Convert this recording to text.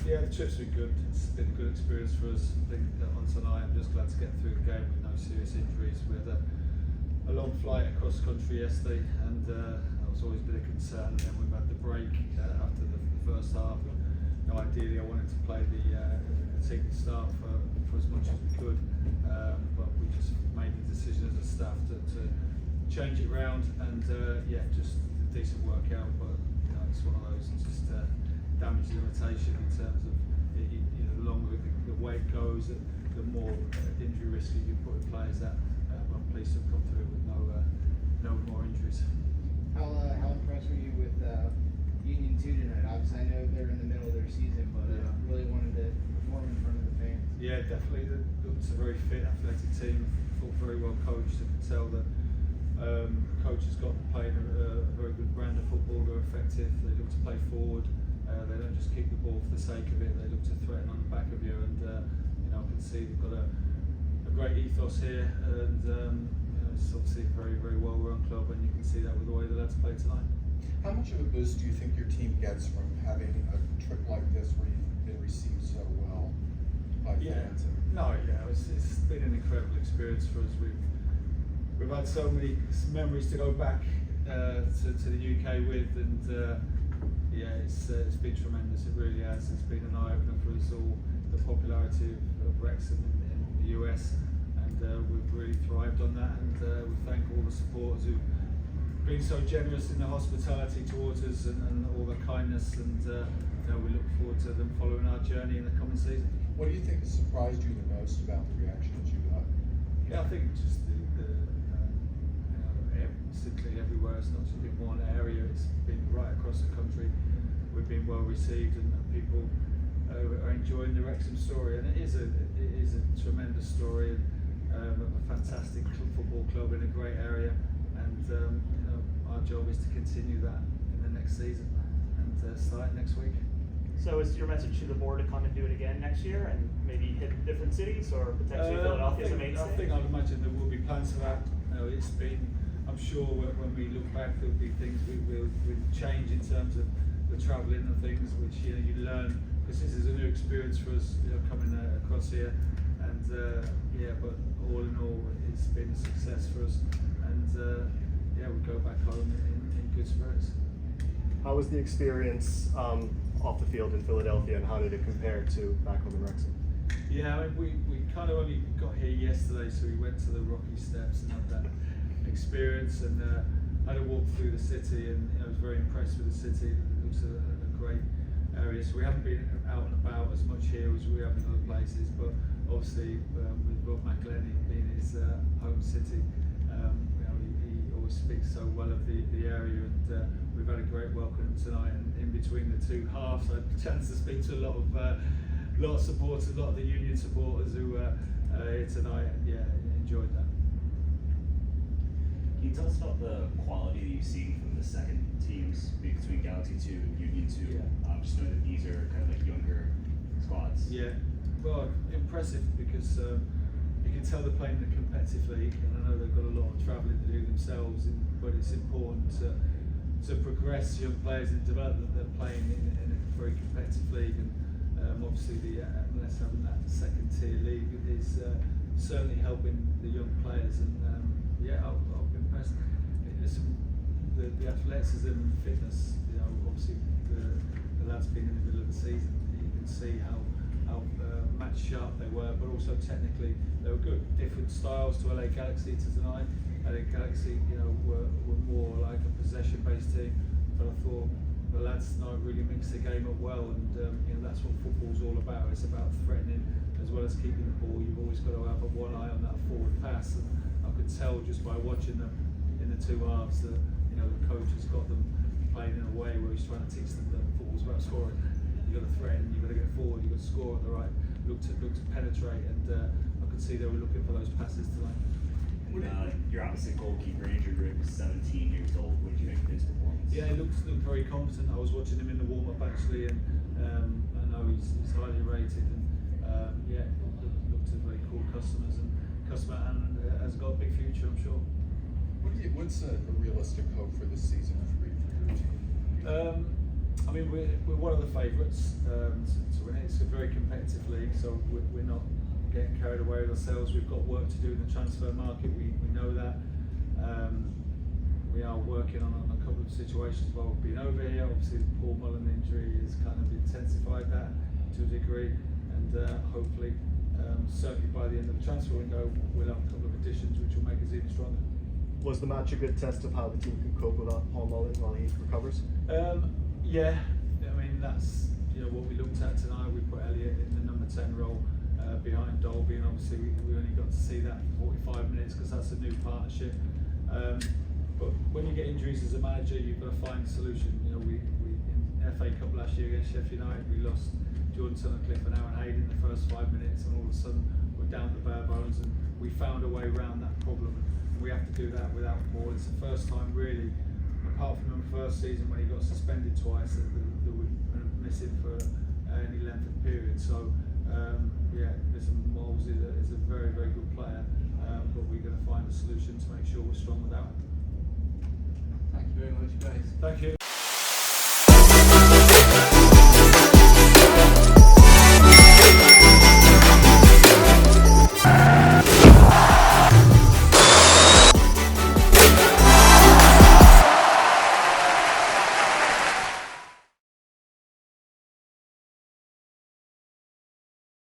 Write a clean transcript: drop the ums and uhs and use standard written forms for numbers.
Yeah, the trip's been good. It's been a good experience for us. I think that on tonight, I'm just glad to get through the game with no serious injuries. We had a long flight across country yesterday, and that was always been a concern. And then we've had the break after the first half. You know, ideally, I wanted to play the team to start for as much as we could, but we just made the decision as a staff to change it round, and yeah, just a decent workout. But you know, it's one of those just damage limitation in terms of you know, the longer the weight goes, the more injury risk you can put in players. That I'm pleased to have come through with no more injuries. How impressed were you with Union 2 tonight? Obviously, I know they're in the middle of their season, but really wanted to perform in front of the fans. Yeah, definitely. It's a very fit, athletic team. Felt very well coached. I could tell that coach has got playing a very good brand of football. They're effective. They look to play forward. They don't just kick the ball for the sake of it. They look to threaten on the back of you, and you know, I can see they've got a great ethos here, and you know, it's obviously a very, very well-run club, and you can see that with the way the lads play tonight. How much of a boost do you think your team gets from having a trip like this where you've been received so well by fans? It's been an incredible experience for us. We've had so many memories to go back to the UK with, and yeah, it's been tremendous. It really has. It's been an eye-opener for us all. The popularity of Wrexham in the US, and we've really thrived on that. And we thank all the supporters who've been so generous in their hospitality towards us, and all their kindness. And you know, we look forward to them following our journey in the coming season. What do you think surprised you the most about the reaction that you got? Yeah, I think just the simply everywhere. It's not just in one area. It's been right across the country. We've been well received, and people are enjoying the Wrexham story. And it is a tremendous story of a fantastic football club in a great area. And you know, our job is to continue that in the next season and start next week. So is your message to the board to come and do it again next year, and maybe hit different cities, or potentially Philadelphia as a main I think I'd imagine there will be plans for that. You know, it's been, I'm sure when we look back, there'll be things we'll change in terms of the travelling and things which you know you learn, because this is a new experience for us, you know, coming across here. And yeah, but all in all, it's been a success for us, and yeah, we go back home in good spirits. How was the experience off the field in Philadelphia, and how did it compare to back home in Wrexham? Yeah, I mean, we kind of only got here yesterday, so we went to the Rocky Steps and had that experience, and had a walk through the city, and you know, I was very impressed with the city. It looks a great area. So we haven't been out and about as much here as we have in other places, but obviously with Rob McElhenney being his home city, you know, he always speaks so well of the area, and we've had a great welcome tonight. And in between the two halves, I had the chance to speak to a lot of supporters, a lot of the Union supporters who are here tonight, and yeah, enjoyed that. Can you tell us about the quality that you've seen from the second teams between Galaxy 2 and Union 2? Yeah. Just knowing that these are kind of like younger squads. Yeah, well, impressive, because you can tell they're playing in a competitive league, and I know they've got a lot of travelling to do themselves, but it's important to progress young players and develop them. They're playing in a very competitive league, and obviously the MLS having that second tier league is certainly helping the young players, and yeah, I've been impressed. The athleticism and fitness, you know, obviously the lads being in the middle of the season, you can see how match sharp they were, but also technically they were good. Different styles to LA Galaxy to tonight. LA Galaxy, you know, were more like a possession-based team, but I thought the lads tonight really mixed the game up well, and you know, that's what football's all about. It's about threatening as well as keeping the ball. You've always got to have one eye on that forward pass, and I could tell just by watching them in the two halves that you know the coach has got them playing in a way where he's trying to teach them that football's about scoring. You've got to threaten, you've got to get forward, you've got to score at the right, look to penetrate, and I could see they were looking for those passes tonight. And, your opposite goalkeeper, Andrew Rick, was 17 years old. What did you make of his performance? Yeah, he looked very competent. I was watching him in the warm-up actually, and I know he's highly rated, and yeah, looked at very cool customer and has got a big future, I'm sure. What's a realistic hope for this season for your team? I mean, we're one of the favourites to win it. It's a very competitive league, so we're not getting carried away with ourselves. We've got work to do in the transfer market. We know that. We are working on a couple of situations while we've been over here. Obviously, the Paul Mullen injury has kind of intensified that to a degree, and hopefully, certainly by the end of the transfer window, we'll have a couple of additions which will make us even stronger. Was the match a good test of how the team can cope without Paul Mullen while he recovers? Yeah, I mean that's what we looked at tonight. We put Elliot in the number 10 role behind Dolby, and obviously we only got to see that for 45 minutes because that's a new partnership. But when you get injuries as a manager, you've got to find a solution. We in FA Cup last year against Sheffield United, we lost Jordan Suthercliffe and Aaron Hayden in the first 5 minutes, and all of a sudden we're down to bare bones, and we found a way around that problem. And we have to do that without Paul. It's the first time really, apart from the first season when he got suspended twice, that we're going to miss him for any length of period. So yeah, listen, Moles is a very, very good player, but we're going to find a solution to make sure we're strong without him. Thank you very much, guys. Thank you.